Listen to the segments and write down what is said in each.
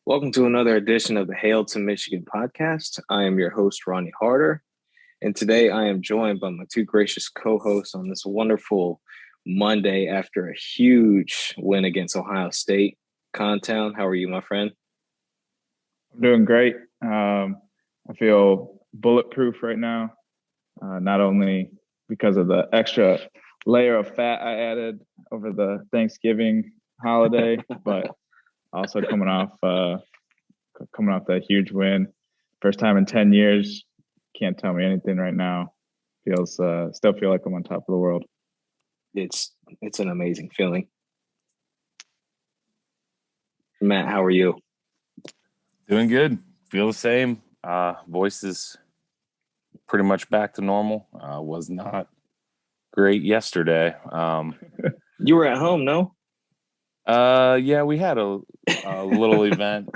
Welcome to another edition of the Hail to Michigan podcast. I am your host, Ronnie Harder, and today I am joined by my two gracious co-hosts on this wonderful Monday after a huge win against Ohio State. Contown, how are you, my friend? I'm doing great. I feel bulletproof right now, not only because of the extra layer of fat I added over the Thanksgiving holiday, but also coming off that huge win, first time in 10 years. Can't tell me anything right now. Still feel like I'm on top of the world. It's an amazing feeling. Matt, how are you? Doing good. Feel the same. Voice is pretty much back to normal. Was not great yesterday. You were at home, no? Yeah, we had a little event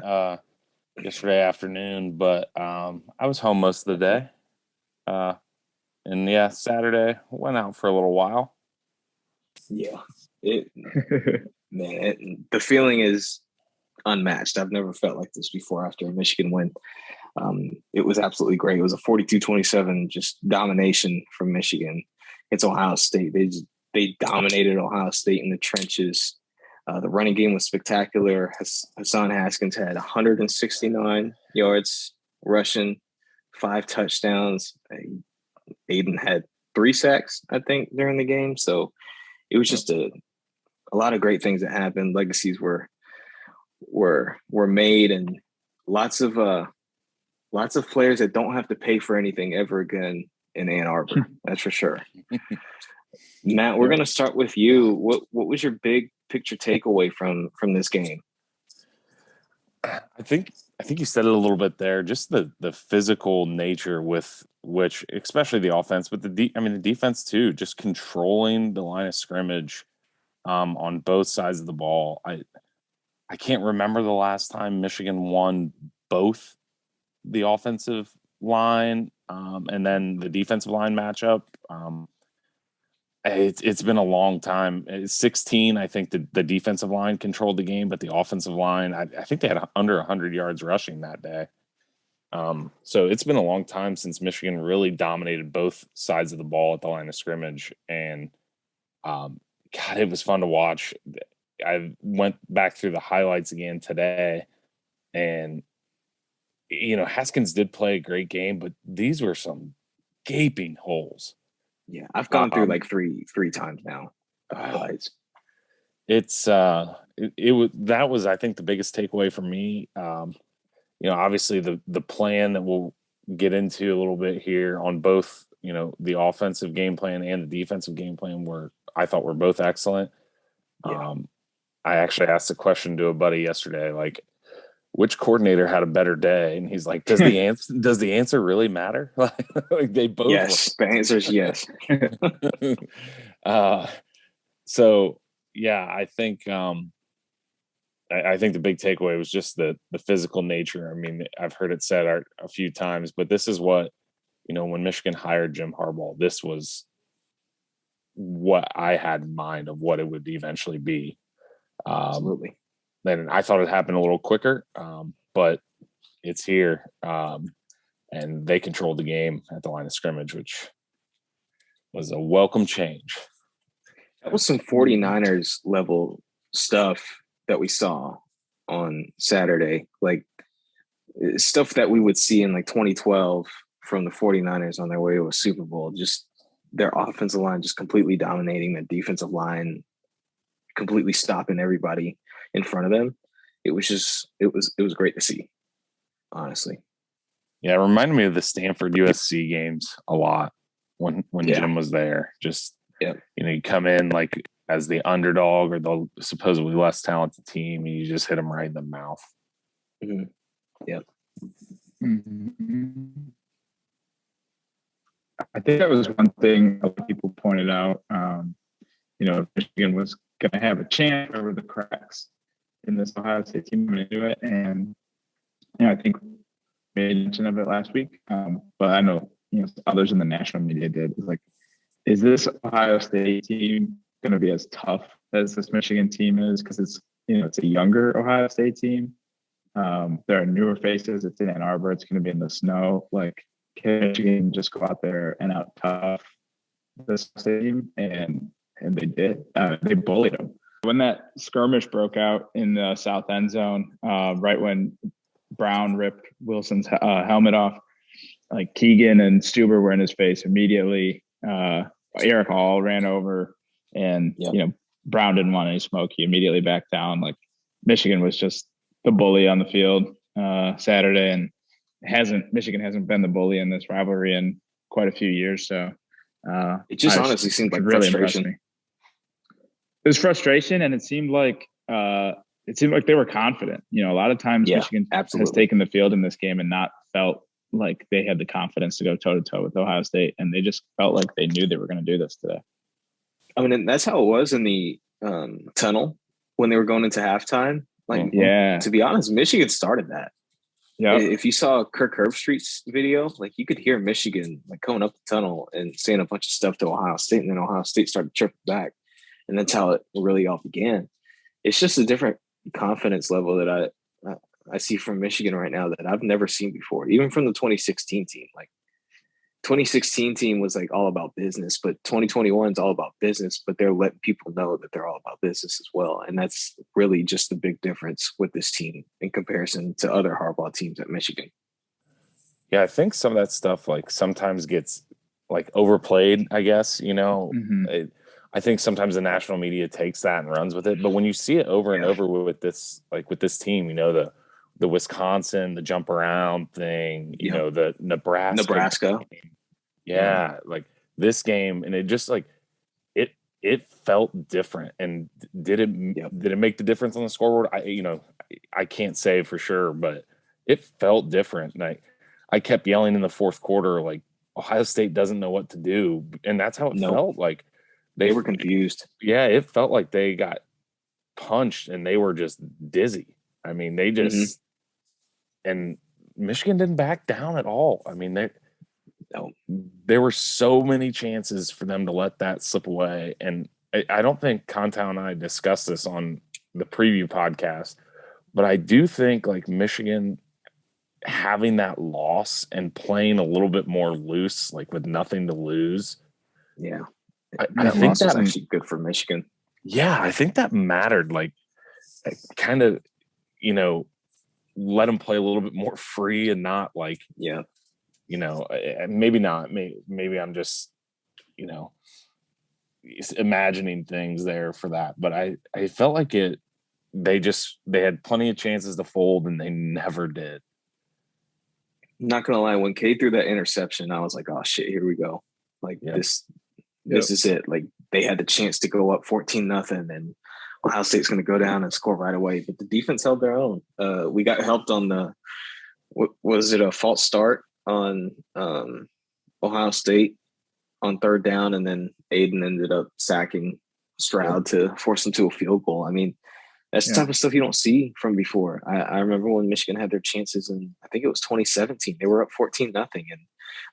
yesterday afternoon, but I was home most of the day. And yeah, Saturday went out for a little while. Yeah, the feeling is unmatched. I've never felt like this before after a Michigan win. It was absolutely great. It was a 42-27 just domination from Michigan. It's Ohio State. They dominated Ohio State in the trenches. The running game was spectacular. Hassan Haskins had 169 yards rushing, 5 touchdowns. Aiden had 3 sacks, I think, during the game. So it was just a lot of great things that happened. Legacies were made, and lots of players that don't have to pay for anything ever again in Ann Arbor. That's for sure. Matt, we're going to start with you. What was your big picture takeaway from this game? I think you said it a little bit there. Just the physical nature with which, especially the offense, but the defense too. Just controlling the line of scrimmage on both sides of the ball. I can't remember the last time Michigan won both the offensive line and then the defensive line matchup. It's been a long time. 16, I think the defensive line controlled the game, but the offensive line, I think they had under 100 yards rushing that day. So it's been a long time since Michigan really dominated both sides of the ball at the line of scrimmage. And God, it was fun to watch. I went back through the highlights again today, and Haskins did play a great game, but these were some gaping holes. Yeah, I've gone through like three times now. The highlights. It's that was I think the biggest takeaway for me. Obviously the plan that we'll get into a little bit here on both, the offensive game plan and the defensive game plan I thought were both excellent. Yeah. I actually asked a question to a buddy yesterday, like, which coordinator had a better day? And he's like, does the answer really matter? Like they both. Yes, the answer is yes. So yeah, I think I think the big takeaway was just the physical nature. I mean, I've heard it said a few times, but this is what, when Michigan hired Jim Harbaugh, this was what I had in mind of what it would eventually be. Absolutely. Then I thought it happened a little quicker, but it's here. And they controlled the game at the line of scrimmage, which was a welcome change. That was some 49ers level stuff that we saw on Saturday, like stuff that we would see in like 2012 from the 49ers on their way to a Super Bowl. Just their offensive line just completely dominating, the defensive line completely stopping everybody in front of them. It was great to see, honestly. Yeah, it reminded me of the Stanford USC games a lot when Jim was there. Just you come in like as the underdog or the supposedly less talented team, and you just hit them right in the mouth. Mm-hmm. Yeah. Mm-hmm. I think that was one thing a lot of people pointed out. Michigan was going to have a chance over the cracks in this Ohio State team going to do it, and I think made mention of it last week. But I know others in the national media did. It's like, is this Ohio State team going to be as tough as this Michigan team is? Because it's a younger Ohio State team. There are newer faces. It's in Ann Arbor. It's going to be in the snow. Like, can Michigan just go out there and out tough this team? And they did. They bullied them. When that skirmish broke out in the south end zone, right when Brown ripped Wilson's helmet off, like Keegan and Stuber were in his face immediately. Eric Hall ran over, and Brown didn't want any smoke. He immediately backed down. Like, Michigan was just the bully on the field Saturday, and Michigan hasn't been the bully in this rivalry in quite a few years. So it just honestly seemed like really frustration. It was frustration, and it seemed like they were confident. A lot of times Michigan has taken the field in this game and not felt like they had the confidence to go toe to toe with Ohio State, and they just felt like they knew they were going to do this today. I mean, and that's how it was in the tunnel when they were going into halftime. Like, to be honest, Michigan started that. Yeah. If you saw Kirk Herbstreit's video, like, you could hear Michigan like going up the tunnel and saying a bunch of stuff to Ohio State, and then Ohio State started tripping back, and that's how it really all began. It's just a different confidence level that I see from Michigan right now that I've never seen before, even from the 2016 team. Like, 2016 team was like all about business, but 2021 is all about business, but they're letting people know that they're all about business as well. And that's really just the big difference with this team in comparison to other Harbaugh teams at Michigan. Yeah, I think some of that stuff like sometimes gets like overplayed, I guess, I think sometimes the national media takes that and runs with it. But when you see it over and over with this team, the Wisconsin, the jump around thing, the Nebraska. Yeah, like this game, and it just like it felt different. And did it make the difference on the scoreboard? I can't say for sure, but it felt different. And I kept yelling in the fourth quarter, like, Ohio State doesn't know what to do, and that's how it felt. Like they were confused. Yeah, it felt like they got punched and they were just dizzy. I mean, they just and Michigan didn't back down at all. I mean, there were so many chances for them to let that slip away. And I don't think Contown and I discussed this on the preview podcast, but I do think like Michigan having that loss and playing a little bit more loose, like with nothing to lose. Yeah. I think that's actually good for Michigan. Yeah, I think that mattered. Like, kind of, let them play a little bit more free and not like, maybe not. Maybe I'm just, imagining things there for that. But I felt like they had plenty of chances to fold and they never did. I'm not gonna lie, when K threw that interception, I was like, oh shit, here we go. Like this is it. Like, they had the chance to go up 14-0 and Ohio State's going to go down and score right away. But the defense held their own. We got helped on was it a false start on Ohio State on third down, and then Aiden ended up sacking Stroud to force them to a field goal. I mean, that's the type of stuff you don't see from before. I remember when Michigan had their chances in, I think it was 2017. They were up 14-0, and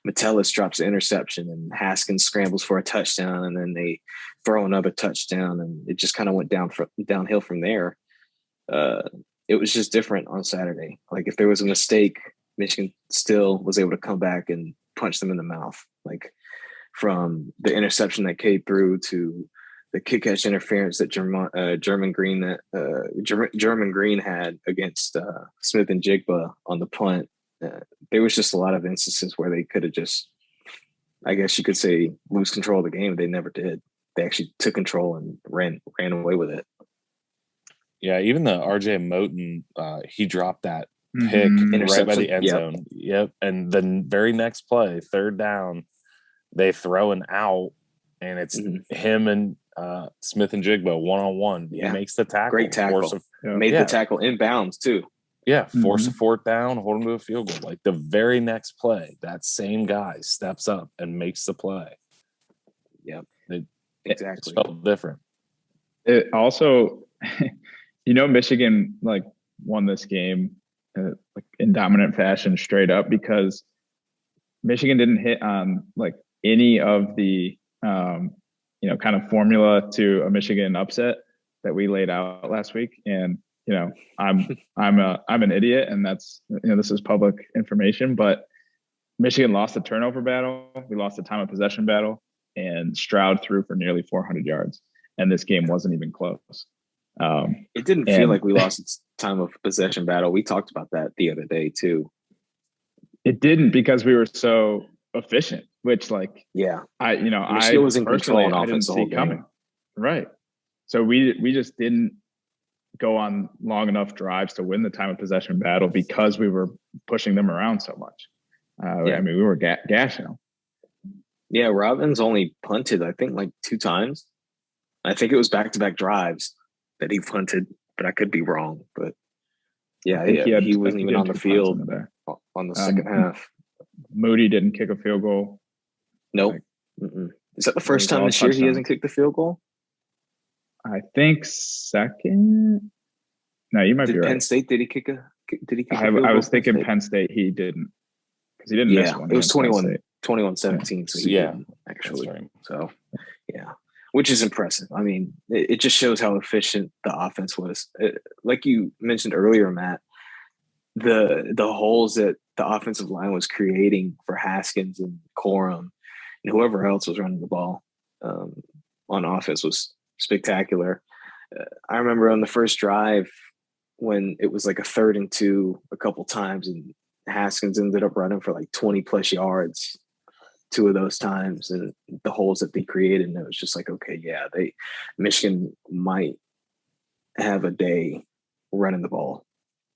Metellus drops an interception, and Haskins scrambles for a touchdown, and then they throw another touchdown, and it just kind of went downhill from there. It was just different on Saturday. Like, if there was a mistake, Michigan still was able to come back and punch them in the mouth. Like, from the interception that Cade threw to the kick catch interference that German Green had against Smith and Jigba on the punt. There was just a lot of instances where they could have just, I guess you could say, lose control of the game. They never did. They actually took control and ran away with it. Yeah, even the RJ Moten, he dropped that pick right by the end zone. Yep. And the very next play, third down, they throw an out, and it's him and Smith and Jigba one-on-one. Yeah. He makes the tackle. Great tackle. Made the tackle inbounds too. Yeah, force a fourth down, hold him to a field goal. Like, the very next play, that same guy steps up and makes the play. Yeah, exactly. It felt different. It also, Michigan like won this game like in dominant fashion straight up because Michigan didn't hit on like any of the kind of formula to a Michigan upset that we laid out last week. And I'm an idiot, and that's this is public information, but Michigan lost the turnover battle. We lost the time of possession battle, and Stroud threw for nearly 400 yards, and this game wasn't even close. It didn't feel like we lost its time of possession battle. We talked about that the other day too. It didn't, because we were so efficient, which Michigan I was in control on I didn't offense the see whole coming. game. Right. So we just didn't go on long enough drives to win the time of possession battle because we were pushing them around so much. I mean, we were gashing them. Yeah, Robbins only punted, I think, 2 times. I think it was back-to-back drives that he punted, but I could be wrong. But yeah, he wasn't even on the field on the second half. Moody didn't kick a field goal. Nope. Is that the first time this year he hasn't kicked a field goal? I think second. No, you might be right. Penn State, did he kick a field goal? I was thinking Penn State, he didn't. Because he didn't miss one. It was 21-17. So he didn't, actually. Right. So, yeah. Which is impressive. I mean, it just shows how efficient the offense was. Like you mentioned earlier, Matt, the holes that the offensive line was creating for Haskins and Corum and whoever else was running the ball on offense was spectacular. I remember on the first drive when it was like a 3rd and 2 a couple times, and Haskins ended up running for 20 plus yards 2 of those times, and the holes that they created. And it was just okay, yeah, Michigan might have a day running the ball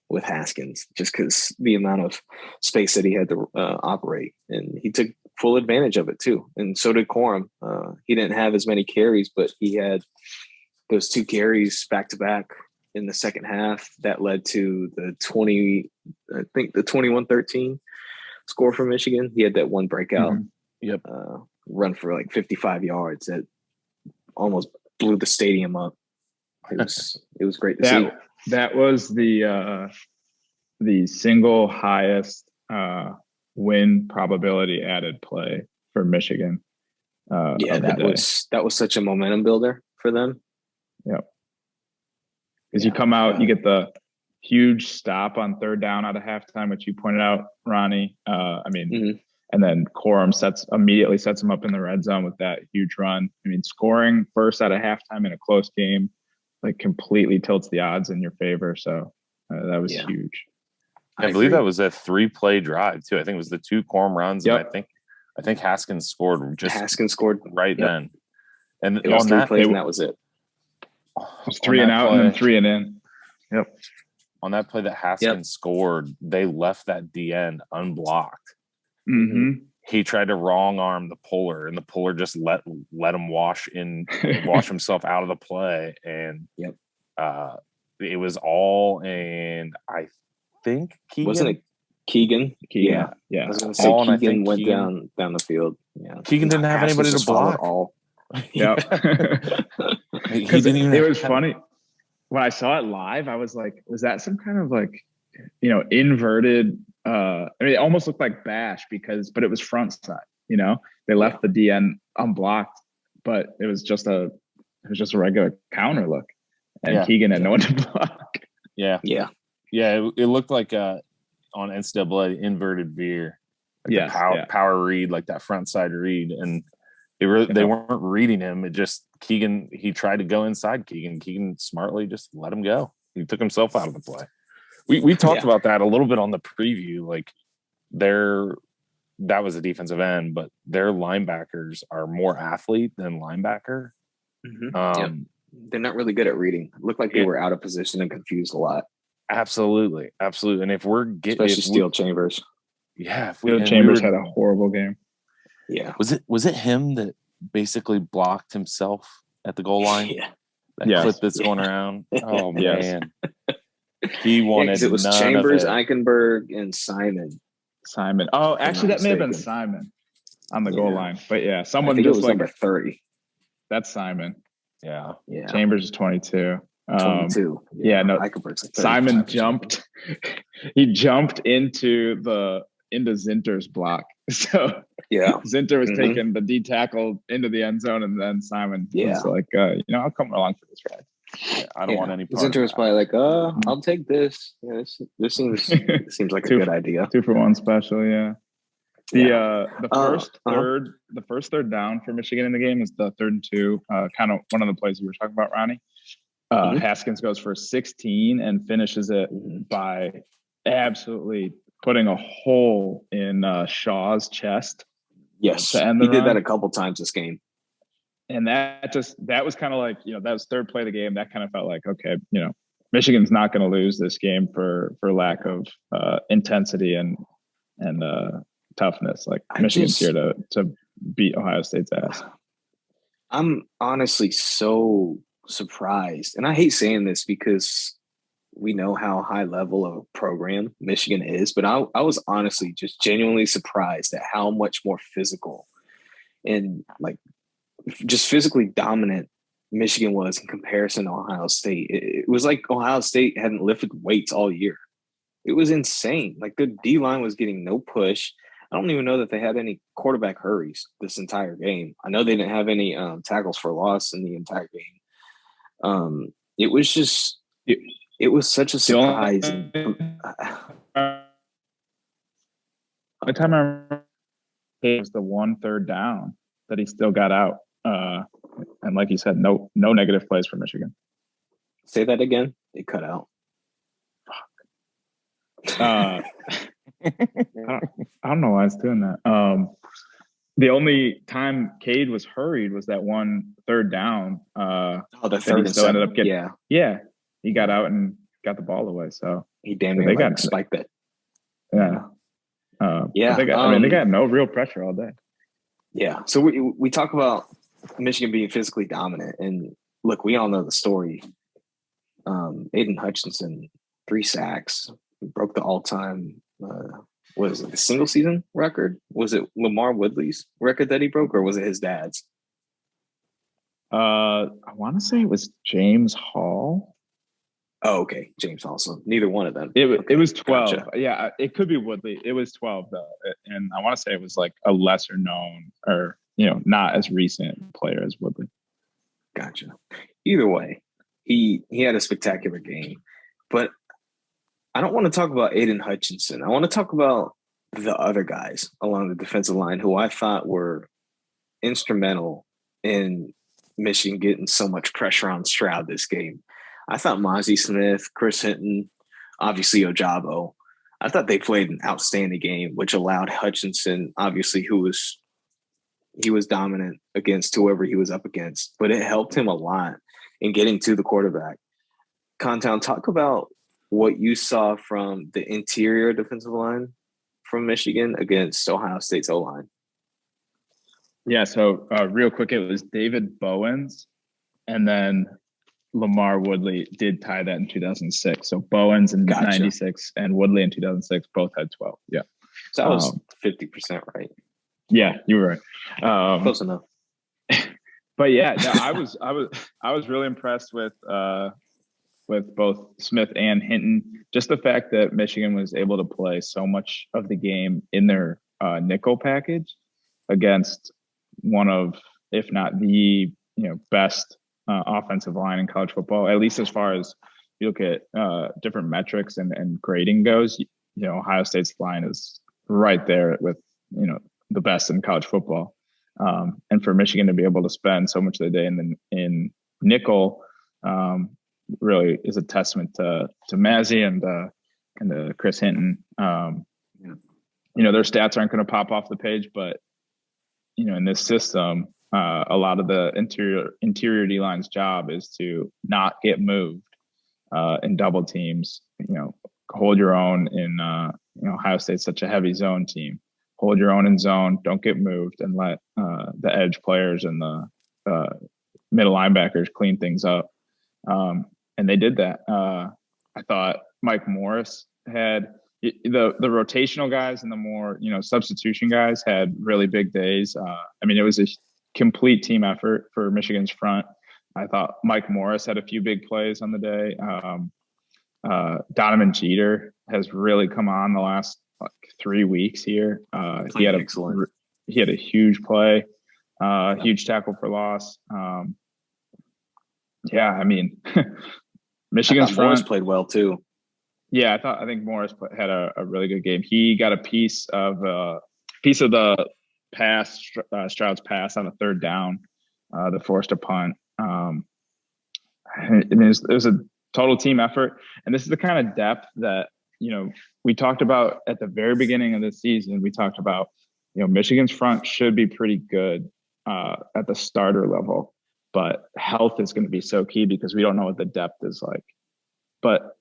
with Haskins just because the amount of space that he had to operate, and he took full advantage of it too. And so did Corum. He didn't have as many carries, but he had those 2 carries back to back in the second half that led to the 21-13 score for Michigan. He had that one breakout run for 55 yards that almost blew the stadium up. It was great to see. That was the single highest win probability added play for Michigan. That was such a momentum builder for them. Yep. Because you come out, you get the huge stop on 3rd down out of halftime, which you pointed out, Ronnie. And then Corum immediately sets him up in the red zone with that huge run. I mean, scoring first out of halftime in a close game completely tilts the odds in your favor. So that was huge. I believe that was a 3-play drive too. I think it was the 2 Corum runs. Yep. And I think Haskins scored right then. And it was 3 plays, and that was it. It was 3 and out, and then 3 and in. Yep. On that play that Haskins scored, they left that DN unblocked. Mm-hmm. He tried to wrong arm the puller, and the puller just let him wash himself out of the play. And it was all, and I think Keegan. Wasn't it Keegan? Yeah. I was going to say Keegan went down the field. Yeah. Keegan didn't have anybody to block. Yeah. It was funny. When I saw it live, I was like, was that some kind of inverted it almost looked like bash but it was front side, they left the DN unblocked, but it was just a regular counter look, and Keegan had no one to block. It looked like on NCAA inverted veer, power read, like that front side read, and they weren't reading him. It just Keegan, he tried to go inside Keegan smartly just let him go. He took himself out of the play. We talked about that a little bit on the preview. That was a defensive end, but their linebackers are more athlete than linebacker. Mm-hmm. They're not really good at reading. It looked like they were out of position and confused a lot. Absolutely. And if we're getting Steel Chambers. Yeah. Chambers had a horrible game. Yeah. Was it him that basically blocked himself at the goal line? That clip that's going around. Oh man. He wanted it was Chambers, Eichenberg, and Simon. Oh, actually, that may have been Simon on the goal line. But someone just number 30. That's Simon. Yeah. Chambers is 22. 22. Eichenberg's 30. Simon jumped. He jumped into Zinter's block. So Zinter was taking the D tackle into the end zone, and then Simon was like, I'll come along for this ride. I don't want any part Center of was that. probably like, I'll take this. Yeah, this seems like a good idea. 2-for-1 special, yeah. The first third down for Michigan in the game is the 3rd and 2. Kind of one of the plays we were talking about, Ronnie. Haskins goes for 16 and finishes it by absolutely putting a hole in Shaw's chest. Yes, to end the he did run. that a couple times this game. And that was kind of like, that was third play of the game. That kind of felt like, okay, Michigan's not going to lose this game for lack of intensity and toughness. Like Michigan's here to beat Ohio State's ass. I'm honestly so surprised, and I hate saying this because we know how high level of a program Michigan is, but I was honestly just genuinely surprised at how much more physical and like just physically dominant Michigan was in comparison to Ohio State. It was like Ohio State hadn't lifted weights all year. It was insane. Like the D-line was getting no push. I don't even know that they had any quarterback hurries this entire game. I know they didn't have any tackles for loss in the entire game. It was just it was such a surprise. The time I remember it was the 1 3rd down that he still got out. And like you said, no negative plays for Michigan. Say that again. It cut out. I don't know why it's doing that. The only time Cade was hurried was that 1 3rd down. The 3rd and 7. Ended up getting, he got out and got the ball away. So he damn near spiked it. Yeah. But they got no real pressure all day. Yeah. So we talk about Michigan being physically dominant, and look, we all know the story. Aiden Hutchinson, 3 sacks, broke the all-time. Was it the single season record? Was it Lamar Woodley's record that he broke, or was it his dad's? I want to say it was James Hall. Oh, okay, James Hall. So neither one of them. It was 12. Gotcha. Yeah, it could be Woodley. It was 12 though, and I want to say it was like a lesser known or not as recent player as Woodley. Gotcha. Either way, he had a spectacular game, but I don't want to talk about Aiden Hutchinson. I want to talk about the other guys along the defensive line who I thought were instrumental in Michigan getting so much pressure on Stroud this game. I thought Mozzie Smith, Chris Hinton, obviously Ojabo, I thought they played an outstanding game, which allowed Hutchinson, obviously, he was dominant against whoever he was up against, but it helped him a lot in getting to the quarterback. Contown, talk about what you saw from the interior defensive line from Michigan against Ohio State's O-line. Yeah, so real quick, it was David Bowens, and then Lamar Woodley did tie that in 2006. So Bowens in 96 and Woodley in 2006 both had 12. Yeah. So that was 50% right. Yeah, you were right. Close enough. But yeah, no, I was really impressed with both Smith and Hinton. Just the fact that Michigan was able to play so much of the game in their nickel package against one of, if not the best offensive line in college football, at least as far as you look at different metrics and grading goes. Ohio State's line is right there with the best in college football. And for Michigan to be able to spend so much of the day in nickel really is a testament to Mazzie and to Chris Hinton. Their stats aren't going to pop off the page, but in this system, a lot of the interior D-line's job is to not get moved in double teams. Hold your own in Ohio State's such a heavy zone team. Hold your own in zone. Don't get moved, and let the edge players and the middle linebackers clean things up. And they did that. I thought Mike Morris had the rotational guys and the more substitution guys had really big days. It was a complete team effort for Michigan's front. I thought Mike Morris had a few big plays on the day. Donovan Jeter has really come on the last 3 weeks here. He had a huge play, huge tackle for loss. Yeah, I mean, I Michigan's thought Morris front. played well too. Yeah, I think Morris had a really good game. He got a piece of the pass, Stroud's pass on a third down, that forced a punt. I mean, it was a total team effort, and this is the kind of depth that we talked about at the very beginning of the season. We talked about Michigan's front should be pretty good at the starter level, but health is going to be so key because we don't know what the depth is like. But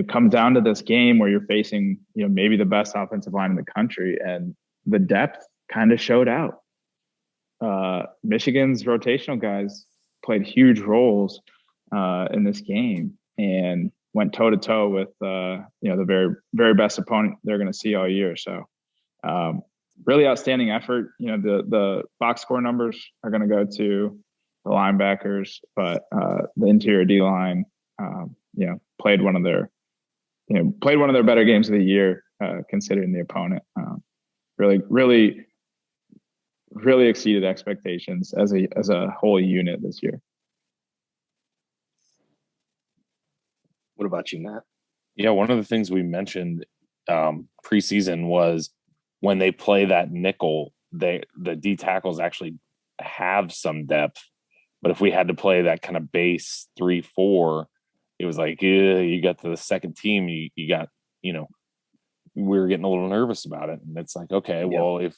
come down to this game where you're facing maybe the best offensive line in the country, and the depth kind of showed out. Michigan's rotational guys played huge roles in this game and went toe to toe with the very, very best opponent they're going to see all year. So really outstanding effort. The box score numbers are going to go to the linebackers, but the interior D line played one of their better games of the year, considering the opponent. Really exceeded expectations as a whole unit this year. What about you, Matt? Yeah, one of the things we mentioned preseason was when they play that nickel, the D tackles actually have some depth. But if we had to play that kind of base 3-4, it was like, you got to the second team, you got, we were getting a little nervous about it. And it's like, okay, well, if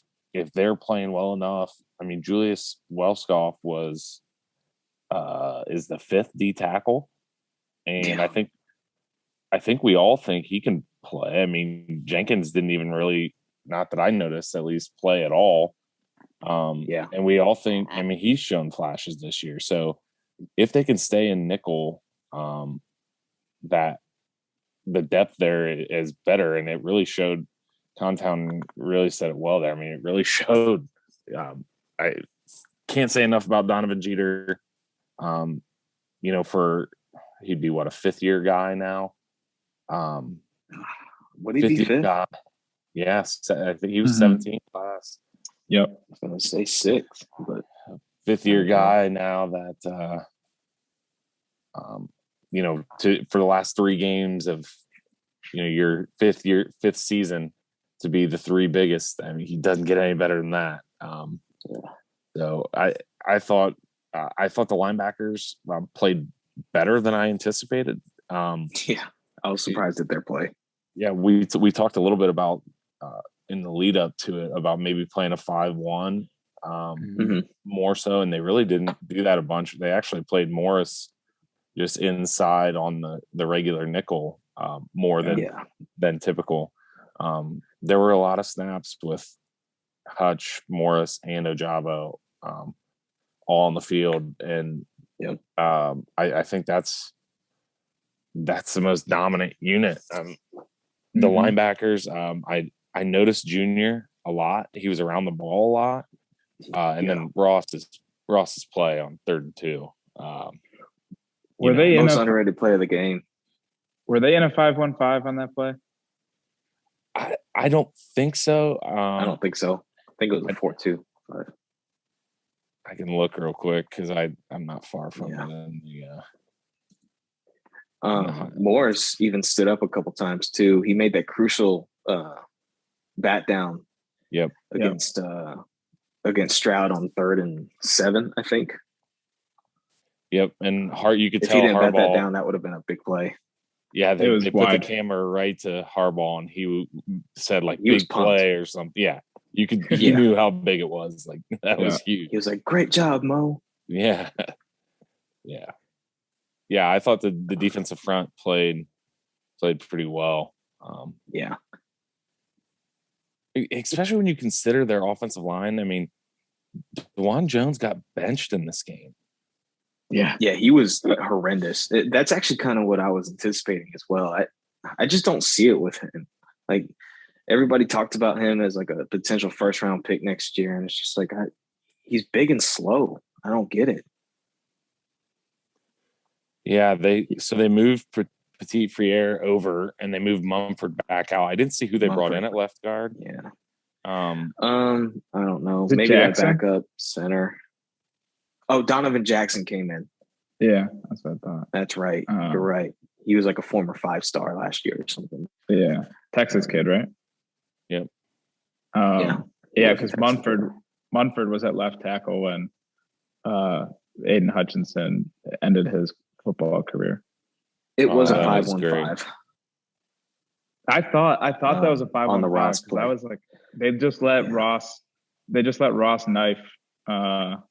they're playing well enough, I mean, Julius Welskoff is the fifth D tackle. And I think we all think he can play. I mean, Jenkins didn't even really, not that I noticed, at least play at all. And we all think, I mean, he's shown flashes this year. So if they can stay in nickel, that the depth there is better. And it really showed. Contown really said it well there. I mean, it really showed. I can't say enough about Donovan Jeter. He'd be a fifth-year guy now. Would he be fifth? Guy. Yes, I think he was 17 class. Yep. I was going to say sixth, but fifth-year guy now that for the last three games of your fifth season to be the three biggest. I mean, he doesn't get any better than that. So I thought the linebackers played better than I anticipated. I was surprised at their play. Yeah, we talked a little bit about in the lead up to it about maybe playing a 5-1 more so, and they really didn't do that a bunch. They actually played Morris just inside on the regular nickel more than typical. There were a lot of snaps with Hutch, Morris, and Ojabo all on the field, and I think that's the most dominant unit. The linebackers, I noticed Junior a lot. He was around the ball a lot, and then Ross's play on 3rd and 2. Were they most underrated play of the game? Were they in a 5-1-5 on that play? I don't think so. I don't think so. I think it was a 4-2. I can look real quick because I'm not far from it. Morris even stood up a couple times too. He made that crucial bat down. Against Stroud on 3rd and 7, I think. Yep, and you could if tell he didn't Harbaugh, bat that down, that would have been a big play. Yeah, they put the camera right to Harbaugh, and he said big play or something. Yeah, you knew how big it was. Like that was huge. He was like, "Great job, Mo." Yeah. I thought the defensive front played pretty well. Especially when you consider their offensive line. I mean, DeJuan Jones got benched in this game. Yeah, he was horrendous. That's actually kind of what I was anticipating as well. I just don't see it with him. Like everybody talked about him as like a potential 1st-round pick next year, and it's just like he's big and slow. I don't get it. Yeah, they moved Petit Friere over, and they moved Mumford back out. I didn't see who they brought in at left guard. Yeah. I don't know. Maybe a backup center. Oh, Donovan Jackson came in. Yeah, that's what I thought. That's right. You're right. He was like a former 5-star last year or something. Yeah, Texas kid, right? Yep. Yeah. Yeah, because Munford was at left tackle when Aiden Hutchinson ended his football career. It was a that was 5-1-5. I thought that was a 5-1-5 on the Ross because I was like, they just let Ross knife.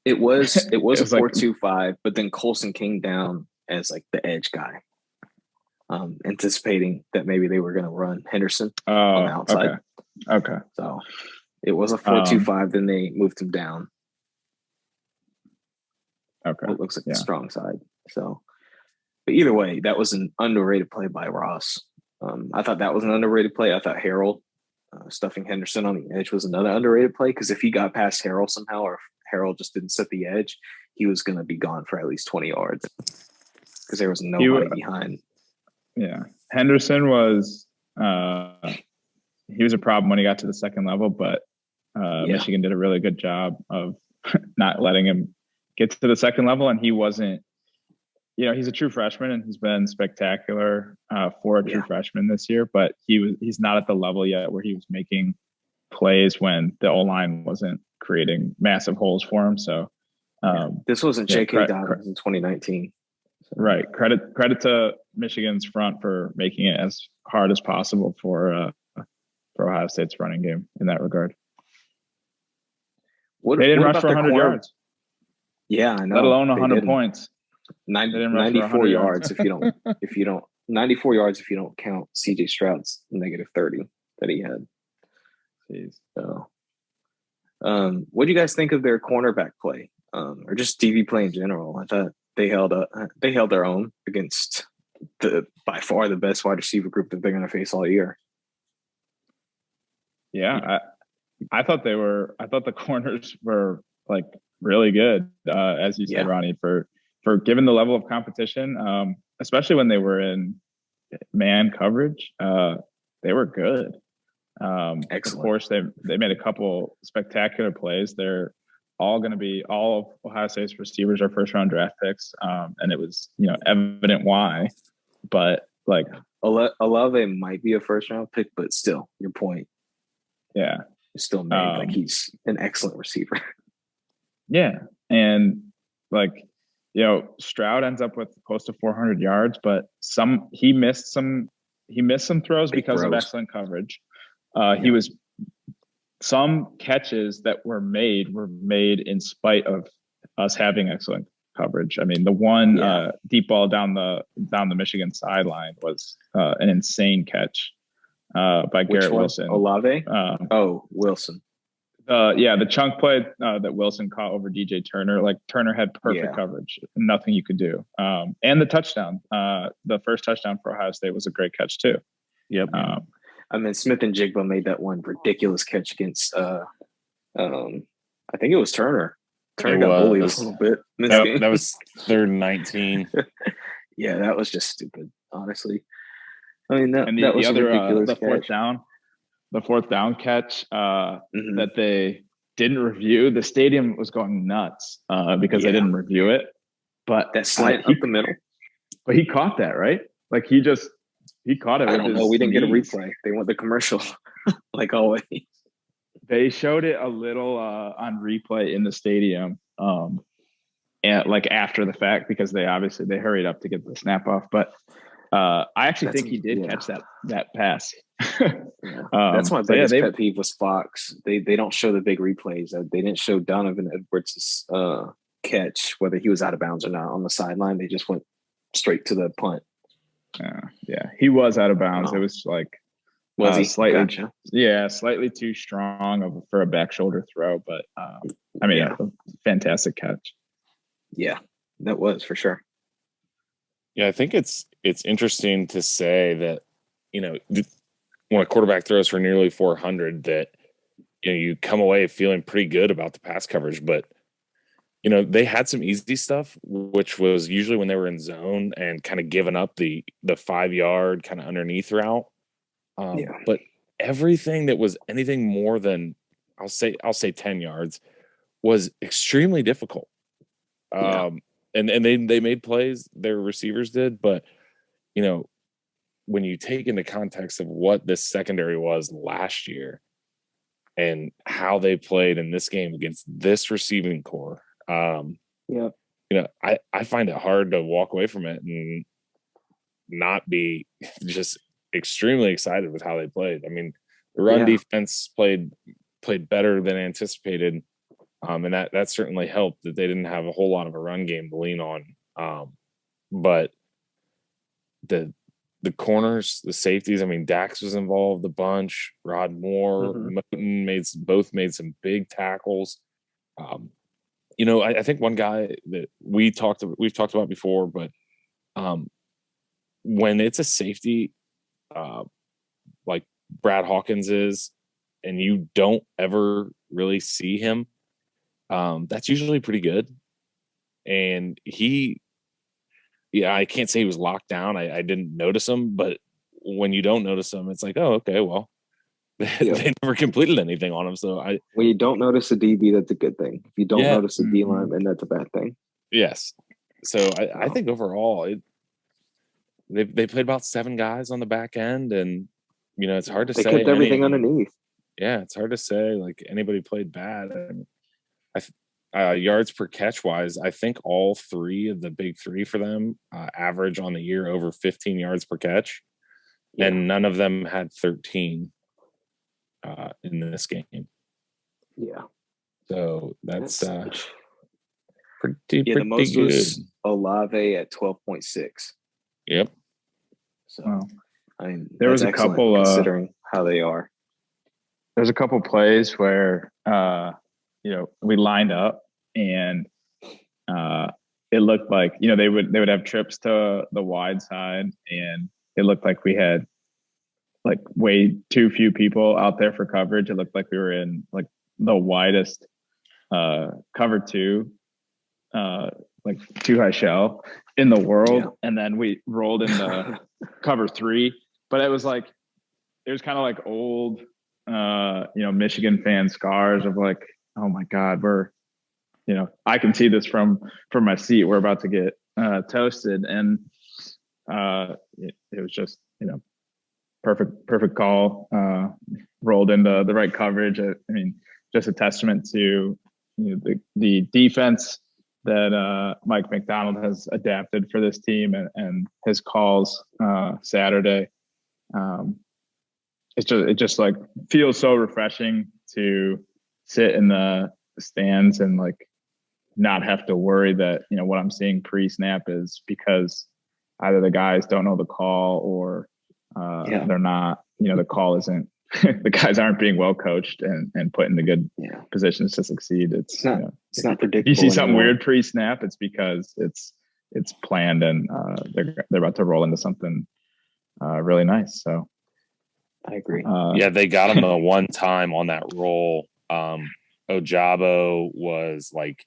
It was a was 4-2-5, but then Colson came down as like the edge guy, anticipating that maybe they were going to run Henderson on the outside. Okay. So it was a 4-2-5. Then they moved him down. Okay. It looks like the strong side. So, but either way, that was an underrated play by Ross. I thought that was an underrated play. I thought Harold stuffing Henderson on the edge was another underrated play because if he got past Harold somehow, or if Harold just didn't set the edge, he was going to be gone for at least 20 yards because there was nobody behind. Yeah, Henderson was he was a problem when he got to the second level, but Michigan did a really good job of not letting him get to the second level, and he wasn't. He's a true freshman, and he's been spectacular for a true freshman this year. But he's not at the level yet where he was making plays when the O-line wasn't creating massive holes for him. So this wasn't J.K. Dobbins in 2019. Right. Credit to Michigan's front for making it as hard as possible for Ohio State's running game in that regard. They didn't rush for 100 yards. Yeah, I know. Let alone 100 points. 94 yards if you don't 94 yards if you don't count CJ Stroud's -30 that he had. Jeez. So, what do you guys think of their cornerback play, or just DV play in general? I thought they held their own against by far the best wide receiver group that they're going to face all year. Yeah, I thought the corners were like really good, as you said, Ronnie, for given the level of competition, especially when they were in man coverage, they were good. Excellent. Of course, they made a couple spectacular plays. They're all going to be all of Ohio State's receivers are first round draft picks, and it was evident why. But like Olave might be a first round pick, but still, your point. Yeah, still made like he's an excellent receiver. Yeah, and like Stroud ends up with close to 400 yards, but he missed some throws because of excellent coverage. Some catches that were made in spite of us having excellent coverage. I mean, the one deep ball down the Michigan sideline was an insane catch by Garrett Wilson. Olave? Wilson. The chunk play that Wilson caught over DJ Turner, like Turner had perfect coverage, nothing you could do. And the touchdown, the first touchdown for Ohio State was a great catch too. Yep. Smith and Jigba made that one ridiculous catch against, I think it was Turner. Turner got bullied a little bit. That was third 19. Yeah, that was just stupid, honestly. I mean, that was the ridiculous. The fourth down catch that they didn't review. The stadium was going nuts because they didn't review it. But that slant up the middle. But he caught that, right? Like he caught it. I don't know. We didn't get a replay. They went the commercial, like always. They showed it a little on replay in the stadium, and like after the fact because they hurried up to get the snap off. But I actually think he did catch that pass. That's my biggest pet peeve was Fox. They don't show the big replays. They didn't show Donovan Edwards' catch, whether he was out of bounds or not on the sideline. They just went straight to the punt. Yeah, he was out of bounds. It was like was he slightly? Gotcha. Yeah, slightly too strong for a back shoulder throw, but a fantastic catch. Yeah, that was for sure. Yeah, I think it's interesting to say that when a quarterback throws for nearly 400, that you come away feeling pretty good about the pass coverage, but they had some easy stuff, which was usually when they were in zone and kind of giving up the 5 yard kind of underneath route. But everything that was anything more than I'll say 10 yards was extremely difficult. and they made plays, their receivers did, but you know, when you take into context of what this secondary was last year and how they played in this game against this receiving core, Yeah. you know, I find it hard to walk away from it and not be just extremely excited with how they played. I mean, the run defense played better than anticipated. And that certainly helped that they didn't have a whole lot of a run game to lean on. But the corners, the safeties, I mean, Dax was involved a bunch. Rod Moore, Moten both made some big tackles. You know, I think one guy that we've talked about before, but when it's a safety like Brad Hawkins is, and you don't ever really see him, that's usually pretty good. And I can't say he was locked down. I didn't notice him, but when you don't notice him, it's like, oh, okay, well, they never completed anything on him. So when you don't notice a DB, that's a good thing. If you don't notice a D lineman, that's a bad thing. Yes. So I think overall, they played about 7 guys on the back end, and you know, it's hard to say. They kept everything underneath. Yeah, it's hard to say like anybody played bad. Yards per catch wise, I think all 3 of the big 3 for them average on the year over 15 yards per catch, and none of them had 13 in this game. Yeah. So that's pretty the most good. Was Olave at 12.6. Yep. So I mean, there was a couple considering how they are. There's a couple plays where you know, we lined up and it looked like, you know, they would have trips to the wide side, and it looked like we had like way too few people out there for coverage. It looked like we were in like the widest cover 2, like 2 high shell in the world. And then we rolled into cover 3, but it was kind of like old, you know, Michigan fan scars of like, oh my God, you know, I can see this from my seat. We're about to get toasted. And it was just, you know, perfect call, rolled into the right coverage. I mean, just a testament to, you know, the defense that Mike McDonald has adapted for this team, and his calls Saturday. It just like feels so refreshing to sit in the stands and like not have to worry that, you know, what I'm seeing pre-snap is because either the guys don't know the call or they're not, you know, the call isn't, the guys aren't being well coached and put in the good positions to succeed. It's not, you know, it's not predictable. If you see something weird pre-snap, it's because it's planned, and they're about to roll into something really nice. So I agree. They got him the one time on that roll. Ojabo was like,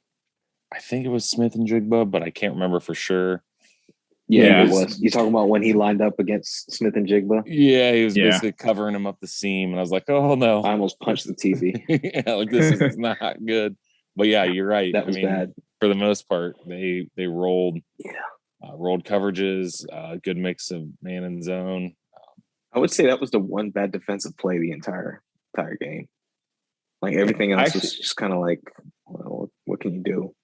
I think it was Smith and Jigba, but I can't remember for sure. Yeah, it was. You talking about when he lined up against Smith and Jigba? Yeah, he was basically covering him up the seam, and I was like, "Oh no!" I almost punched the TV. Yeah, like this is not good. But yeah, you're right. That was bad. For the most part, they rolled, rolled coverages, good mix of man and zone. I would say that was the one bad defensive play the entire game. Like everything else was just kind of like, well, what can you do?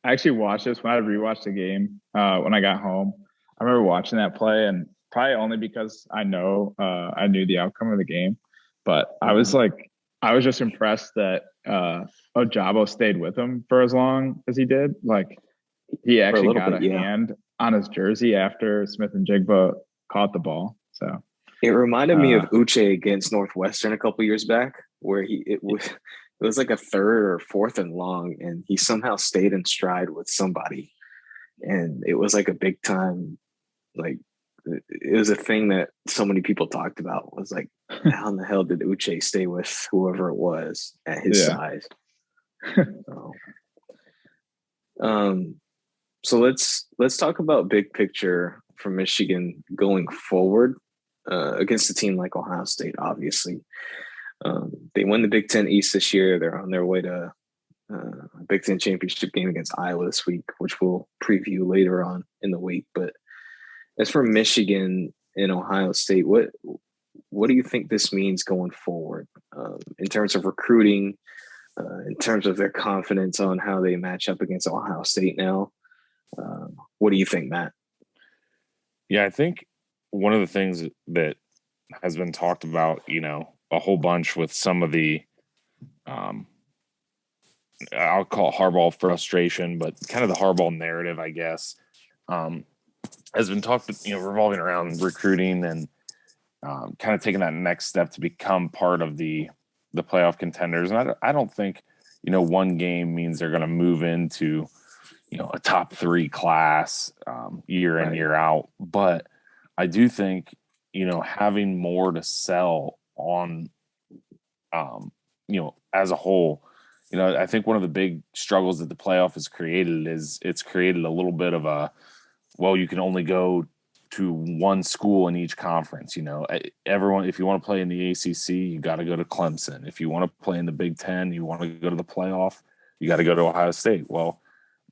I actually watched this when I rewatched the game when I got home. I remember watching that play, and probably only because I knew the outcome of the game. But I was just impressed that Ojabo stayed with him for as long as he did. Like he actually got a hand on his jersey after Smith and Jigba caught the ball. So it reminded me of Uche against Northwestern a couple years back, where it was like a 3rd or 4th and long, and he somehow stayed in stride with somebody, and it was like a big time, like it was a thing that so many people talked about. Was like, how in the hell did Uche stay with whoever it was at his size? So let's talk about big picture for Michigan going forward against a team like Ohio State. Obviously, they won the Big Ten East this year. They're on their way to Big Ten championship game against Iowa this week, which we'll preview later on in the week. But as for Michigan and Ohio State, what do you think this means going forward in terms of recruiting, in terms of their confidence on how they match up against Ohio State now? What do you think, Matt? Yeah, I think one of the things that has been talked about, a whole bunch with some of the, I'll call it Harbaugh frustration, but kind of the Harbaugh narrative, I guess, has been talked, revolving around recruiting and kind of taking that next step to become part of the playoff contenders. And I don't think, one game means they're going to move into, a top 3 class year in, year out. But I do think, having more to sell on, as a whole, I think one of the big struggles that the playoff has created is it's created a little bit of you can only go to one school in each conference. Everyone, if you want to play in the ACC, you got to go to Clemson. If you want to play in the Big Ten, you want to go to the playoff, you got to go to Ohio State. Well,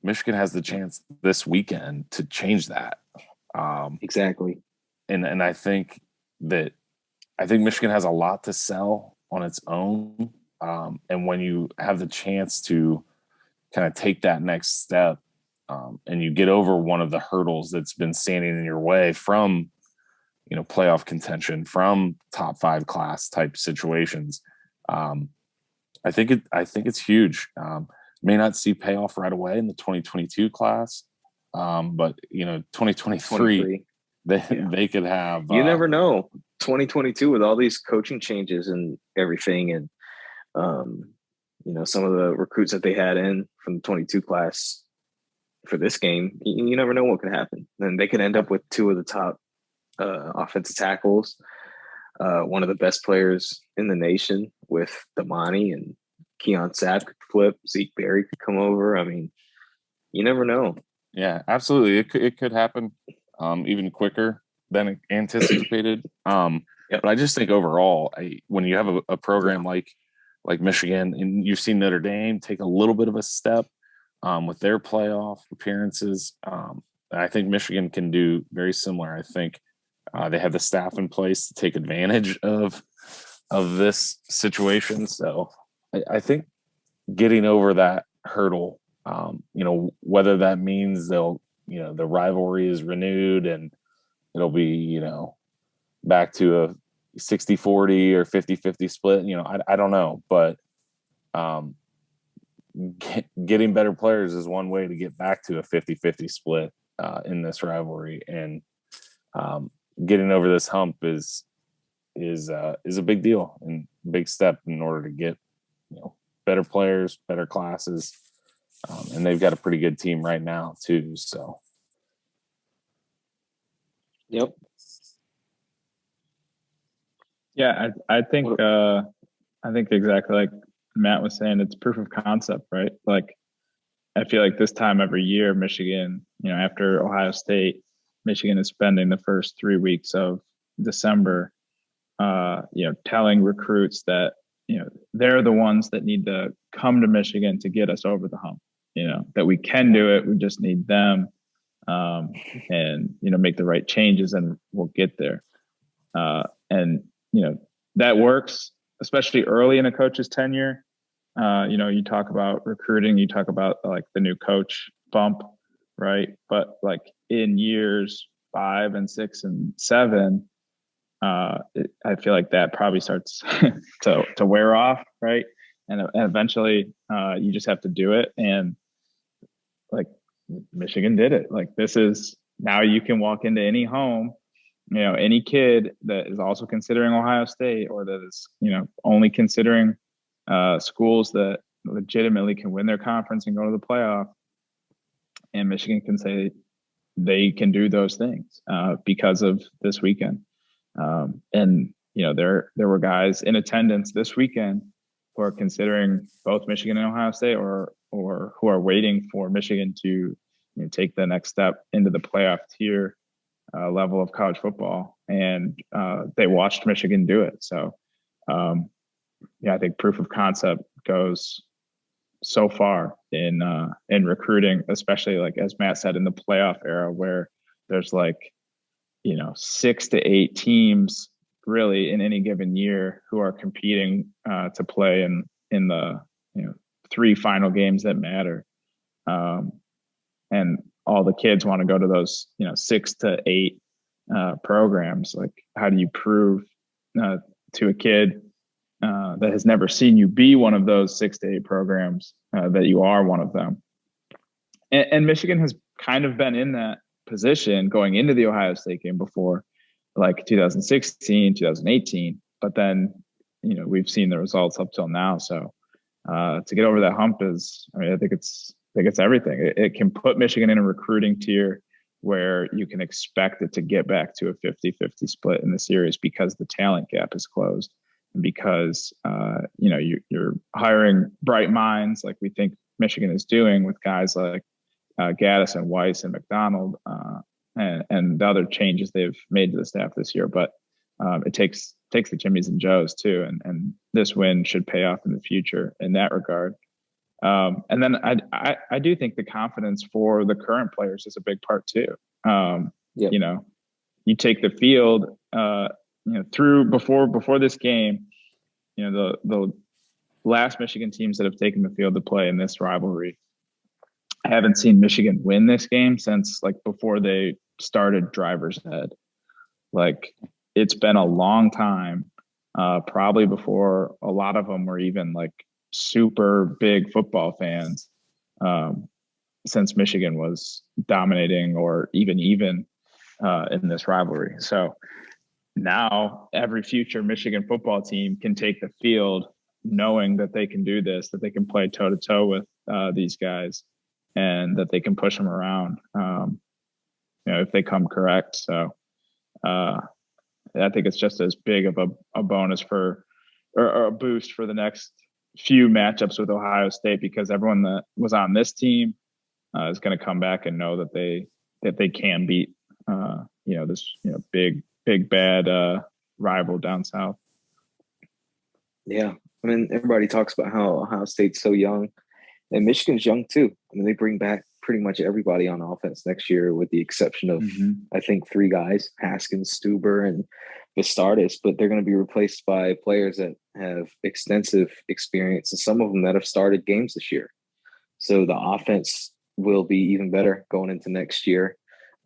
Michigan has the chance this weekend to change that. Exactly. And I think Michigan has a lot to sell on its own. And when you have the chance to kind of take that next step, and you get over one of the hurdles that's been standing in your way from, playoff contention, from top 5 class type situations, I think it's huge. May not see payoff right away in the 2022 class, but 2023 they could have. You never know. 2022 with all these coaching changes and everything, and some of the recruits that they had in from the 22 class for this game, you never know what could happen. And they could end up with 2 of the top offensive tackles, one of the best players in the nation with Damani, and Keon Sapp could flip, Zeke Berry could come over. I mean, you never know. Yeah, absolutely. It could happen even quicker than anticipated. But I just think overall, when you have a program like Michigan, and you've seen Notre Dame take a little bit of a step with their playoff appearances, I think Michigan can do very similar. I think they have the staff in place to take advantage of this situation. So I think getting over that hurdle, whether that means the rivalry is renewed and it'll be, back to a 60-40 or 50-50 split, I don't know, but getting better players is one way to get back to a 50-50 split in this rivalry. And getting over this hump is a big deal and big step in order to get, better players, better classes. And they've got a pretty good team right now too. So. Yep. Yeah, I think exactly like Matt was saying, it's proof of concept, right? Like, I feel like this time every year, Michigan, after Ohio State, Michigan is spending the first 3 weeks of December, telling recruits that, they're the ones that need to come to Michigan to get us over the hump, that we can do it. We just need them, and, make the right changes and we'll get there. And, that works, especially early in a coach's tenure. You talk about recruiting, you talk about like the new coach bump, right? But like in years 5 and 6 and 7, I feel like that probably starts to wear off, right? And eventually you just have to do it. And like Michigan did it. Like, this is, now you can walk into any home, any kid that is also considering Ohio State, or that is, only considering schools that legitimately can win their conference and go to the playoff. And Michigan can say they can do those things because of this weekend. And, there were guys in attendance this weekend who are considering both Michigan and Ohio State, or who are waiting for Michigan to take the next step into the playoff tier level of college football. And they watched Michigan do it. So, I think proof of concept goes so far in recruiting, especially like as Matt said in the playoff era where there's like 6 to 8 teams really in any given year who are competing to play in the 3 final games that matter, and all the kids want to go to those 6 to 8 programs. Like, how do you prove to a kid that has never seen you be one of those 6 to 8 programs that you are one of them? And Michigan has kind of been in that position going into the Ohio State game before, like 2016, 2018. But then, we've seen the results up till now. So to get over that hump is, I think it's everything. It can put Michigan in a recruiting tier where you can expect it to get back to a 50-50 split in the series because the talent gap is closed. And because, you're hiring bright minds like we think Michigan is doing with guys like Gaddis and Weiss and McDonald and the other changes they've made to the staff this year. But it takes the Jimmies and Joes too. And this win should pay off in the future in that regard. And then I do think the confidence for the current players is a big part too. Yep. You take the field, through before this game, the last Michigan teams that have taken the field to play in this rivalry, I haven't seen Michigan win this game since like before they started driver's ed. Like, it's been a long time, probably before a lot of them were even like super big football fans, since Michigan was dominating or even in this rivalry. So now every future Michigan football team can take the field knowing that they can do this, that they can play toe to toe with these guys, and that they can push them around, if they come correct. So I think it's just as big of a bonus or a boost for the next few matchups with Ohio State, because everyone that was on this team is going to come back and know that they can beat this big bad rival down south. Yeah, I mean, everybody talks about how Ohio State's so young, and Michigan's young too. I mean, they bring back pretty much everybody on offense next year, with the exception of I think 3 guys: Haskins, Stuber, and Vistardis. But they're going to be replaced by players that have extensive experience, and some of them that have started games this year. So the offense will be even better going into next year.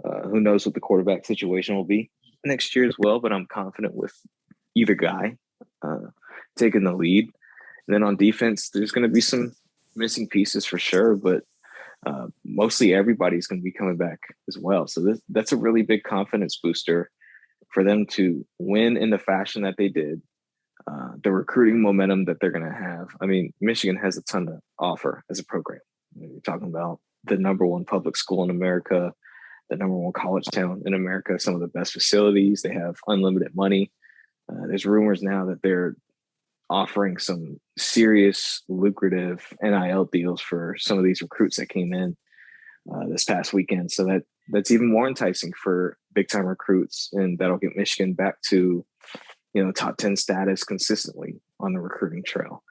Who knows what the quarterback situation will be next year as well, but I'm confident with either guy taking the lead. And then on defense, there's going to be some missing pieces for sure, but mostly everybody's going to be coming back as well. So that's a really big confidence booster for them to win in the fashion that they did. The recruiting momentum that they're going to have. I mean, Michigan has a ton to offer as a program. You're talking about the number 1 public school in America, the number 1 college town in America, some of the best facilities. They have unlimited money. There's rumors now that they're offering some serious lucrative NIL deals for some of these recruits that came in this past weekend. So that's even more enticing for big time recruits, and that'll get Michigan back to, top 10 status consistently on the recruiting trail.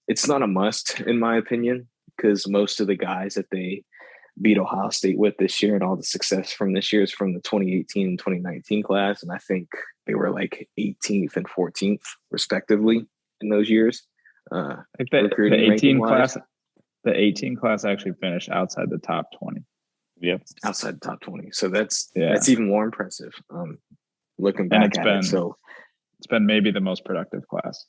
It's not a must, in my opinion, because most of the guys that they beat Ohio State with this year and all the success from this year is from the 2018 and 2019 class. And I think they were like 18th and 14th respectively in those years. I think the 18 class actually finished outside the top 20. Yep. Outside the top 20. So that's even more impressive. Looking back at it. So it's been maybe the most productive class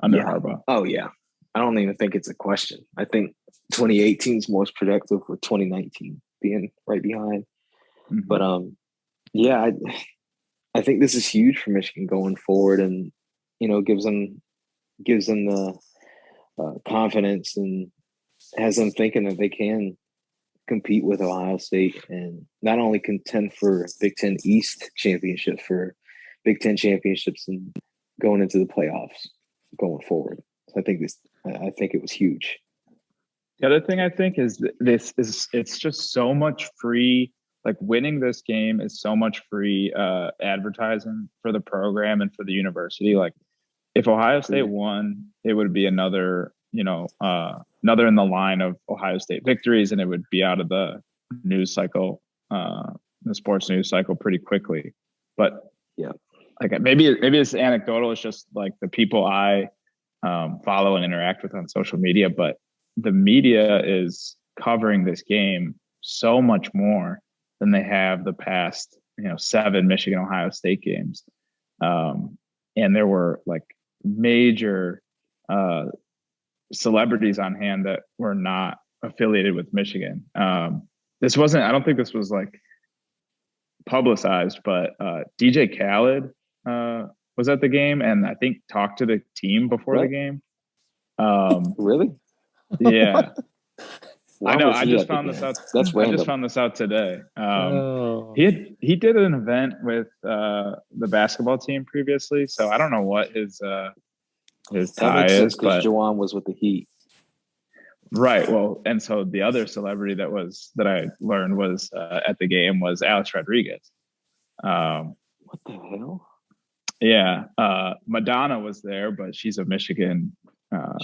under Harbaugh. Oh yeah. I don't even think it's a question. I think 2018 is most productive, with 2019 being right behind. Mm-hmm. But I think this is huge for Michigan going forward, and gives them the confidence and has them thinking that they can compete with Ohio State and not only contend for Big Ten East championships, for Big Ten championships, and going into the playoffs going forward. So I think it was huge. The other thing I think is it's just so much free, like winning this game is so much free advertising for the program and for the university. Like if Ohio State won, it would be another, another in the line of Ohio State victories, and it would be out of the news cycle, the sports news cycle pretty quickly. But yeah, like maybe it's anecdotal. It's just like the people I follow and interact with on social media, but the media is covering this game so much more than they have the past, 7 Michigan Ohio State games. And there were like major celebrities on hand that were not affiliated with Michigan. I don't think this was like publicized, but DJ Khaled was at the game and I think talked to the team before the game. Really? Yeah. I know. I just found this out. That's random. I just found this out today. He did an event with the basketball team previously, so I don't know what his tie is. Because Juwan was with the Heat, right? Well, and so the other celebrity that I learned was at the game was Alex Rodriguez. What the hell? Yeah, Madonna was there, but she's a Michigan.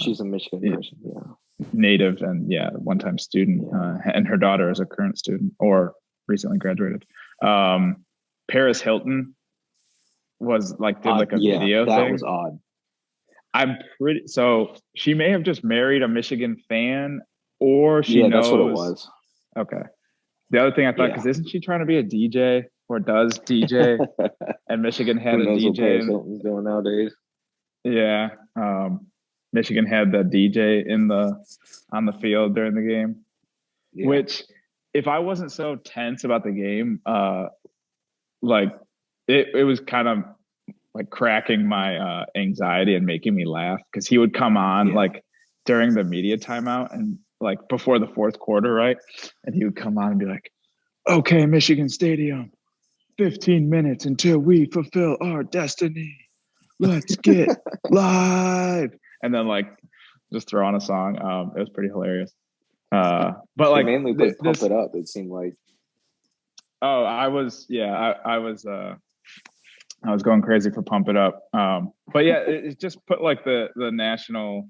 She's a Michigan person. Yeah. Native and one-time student, and her daughter is a current student or recently graduated. Paris Hilton was like did like a video that thing. Was odd. So she may have just married a Michigan fan, or she knows. That's what it was. Okay. The other thing I thought, because isn't she trying to be a DJ or does DJ? And Michigan had a DJ. What Paris Hilton's doing nowadays? Yeah. Michigan had the DJ on the field during the game, which if I wasn't so tense about the game, like it was kind of like cracking my anxiety and making me laugh because he would come on like during the media timeout and like before the fourth quarter, right? And he would come on and be like, "Okay, Michigan Stadium, 15 minutes until we fulfill our destiny. Let's get live." And then like just throw on a song. It was pretty hilarious. But like mainly Pump It Up, it seemed like. Oh, I was going crazy for Pump It Up. But yeah, it just put like the national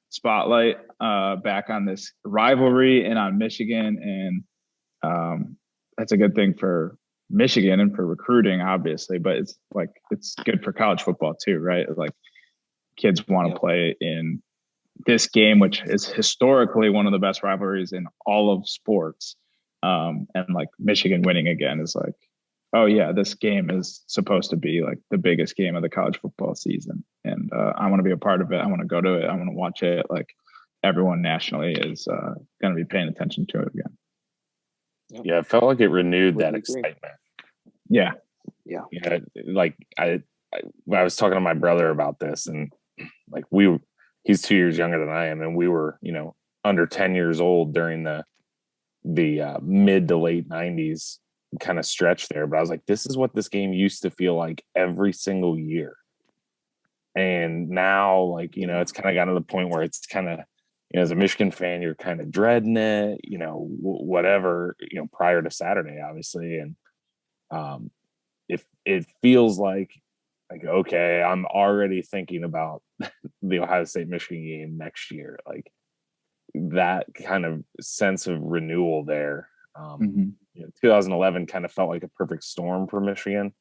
spotlight back on this rivalry and on Michigan. And that's a good thing for Michigan and for recruiting, obviously, but it's good for college football too, right? Like kids want to play in this game, which is historically one of the best rivalries in all of sports. And like Michigan winning again is like, oh yeah, this game is supposed to be like the biggest game of the college football season. And I want to be a part of it. I want to go to it. I want to watch it. Like everyone nationally is going to be paying attention to it again. Yeah, it felt like it renewed that excitement. Yeah. Like I was talking to my brother about this, and like he's 2 years younger than I am, and we were, under 10 years old during the mid to late 90s kind of stretch there. But I was like, this is what this game used to feel like every single year. And now, like, it's kind of gotten to the point where it's kind of, as a Michigan fan, you're kind of dreading it, whatever, prior to Saturday, obviously. And if it feels like, okay, I'm already thinking about the Ohio State Michigan game next year, like that kind of sense of renewal there. 2011 kind of felt like a perfect storm for Michigan.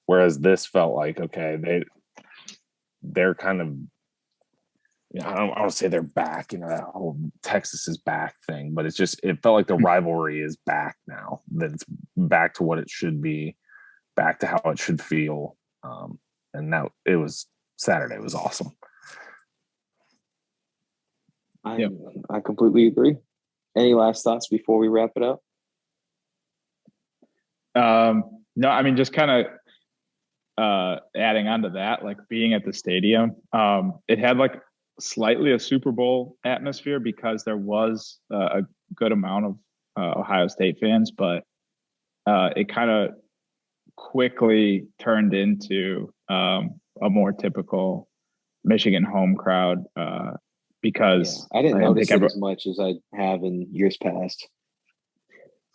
Whereas this felt like, okay, they're kind of, I don't want to say they're back, that whole Texas is back thing, but it felt like the rivalry is back now, that it's back to what it should be, back to how it should feel. And now it was Saturday. It was awesome. I completely agree. Any last thoughts before we wrap it up? No, I mean, just kind of adding on to that, like being at the stadium, it had like slightly a Super Bowl atmosphere because there was a good amount of Ohio State fans, but it kind of quickly turned into a more typical Michigan home crowd because I didn't notice it as much as I have in years past.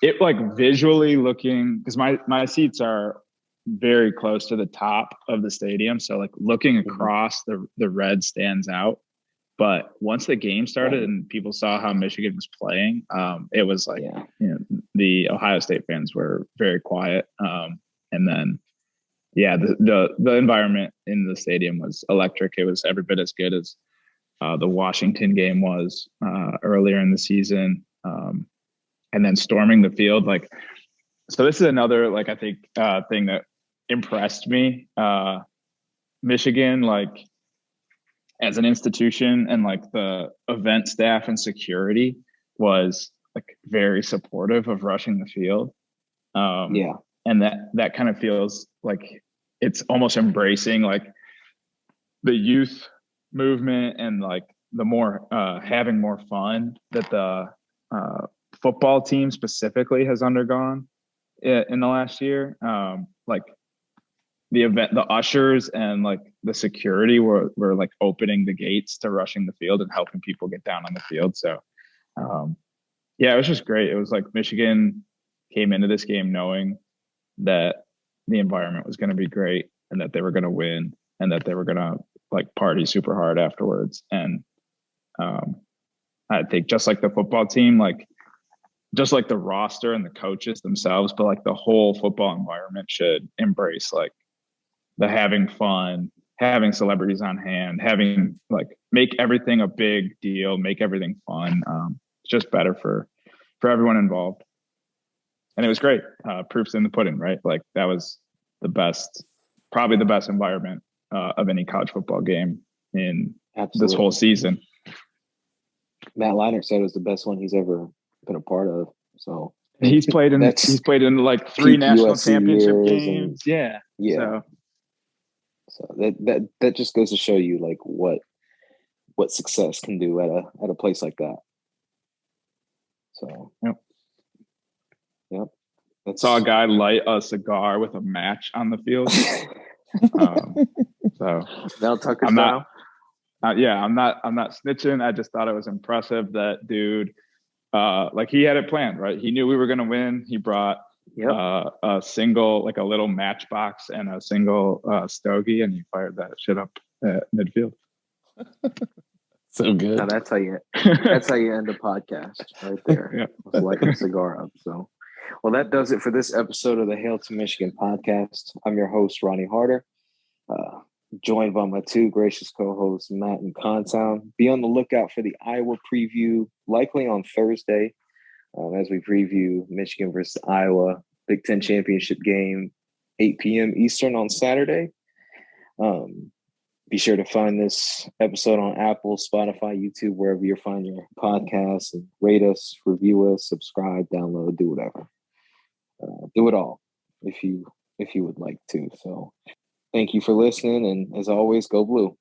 It like visually looking, because my seats are very close to the top of the stadium, so like looking across, the red stands out. But once the game started and people saw how Michigan was playing, it was like, the Ohio State fans were very quiet. And then, the environment in the stadium was electric. It was every bit as good as the Washington game was earlier in the season. And then storming the field, so this is another, I think, thing that impressed me. Michigan, as an institution, and the event staff and security was very supportive of rushing the field. And that kind of feels like it's almost embracing the youth movement and the more having more fun that the football team specifically has undergone in the last year. The event, the ushers and the security were opening the gates to rushing the field and helping people get down on the field. So it was just great. It was Michigan came into this game knowing that the environment was going to be great and that they were going to win and that they were going to party super hard afterwards. And I think just like the football team, just like the roster and the coaches themselves, but the whole football environment should embrace the having fun, having celebrities on hand, having make everything a big deal, make everything fun. It's just better for everyone involved. And it was great. Proof's in the pudding, right? That was probably the best environment of any college football game in this whole season. Matt Leinart said it was the best one he's ever been a part of. So he's played in 3 national championship games. So that just goes to show you what success can do at a place like that. So yep. Saw a guy light a cigar with a match on the field. So Mel Tucker style. I'm not snitching. I just thought it was impressive that dude, he had it planned, right? He knew we were going to win. He brought a single, a little matchbox and a single stogie, and he fired that shit up at midfield. So good. Now that's how you end the podcast right there. Lighting a cigar up. So, well, that does it for this episode of the Hail to Michigan podcast. I'm your host, Ronnie Harder, joined by my 2 gracious co-hosts, Matt and Contown. Be on the lookout for the Iowa preview, likely on Thursday, as we preview Michigan versus Iowa Big Ten championship game, 8 p.m. Eastern on Saturday. Be sure to find this episode on Apple, Spotify, YouTube, wherever you find your podcasts, and rate us, review us, subscribe, download, do whatever. Do it all if you would like to. So thank you for listening. And as always, go blue.